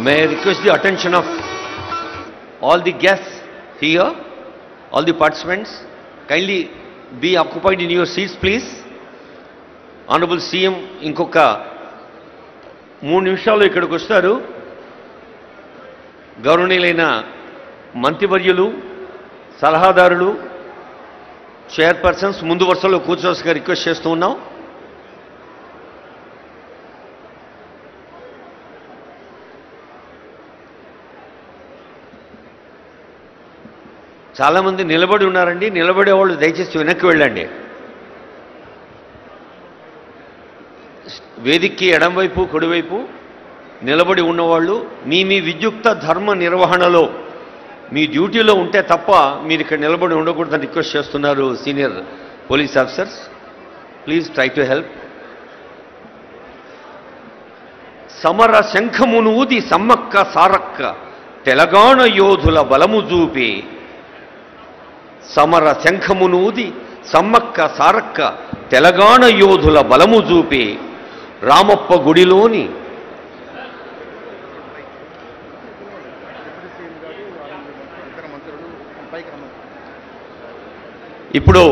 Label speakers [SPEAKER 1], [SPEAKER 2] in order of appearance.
[SPEAKER 1] May I request the attention of all the guests here, all the participants. Kindly be occupied in your seats, please. Honorable CM ఇంకొక 3 నిమిషాల్లో ఇక్కడికి వస్తారు. గౌరవనీయులైన మంత్రివర్యులు, సలహాదారులు, chairpersons ముందు వరుసలో కూర్చోవలసిగా రిక్వెస్ట్ చేస్తూ ఉన్నాం. చాలామంది నిలబడి ఉన్నారండి. నిలబడే వాళ్ళు దయచేసి వెనక్కి వెళ్ళండి. వేదికకి ఎడంవైపు కుడివైపు నిలబడి ఉన్నవాళ్ళు మీ విద్యుక్త ధర్మ నిర్వహణలో మీ డ్యూటీలో ఉంటే తప్ప మీరు ఇక్కడ నిలబడి ఉండకూడదని రిక్వెస్ట్ చేస్తున్నారు senior police officers. Please try to help. సమర శంఖమునూది సమ్మక్క సారక్క తెలంగాణ యోధుల బలము చూపి, సమర శంఖమునూది సమ్మక్క సారక్క తెలంగాణ యోధుల బలము చూపి, రామప్ప గుడిలోని ఇప్పుడు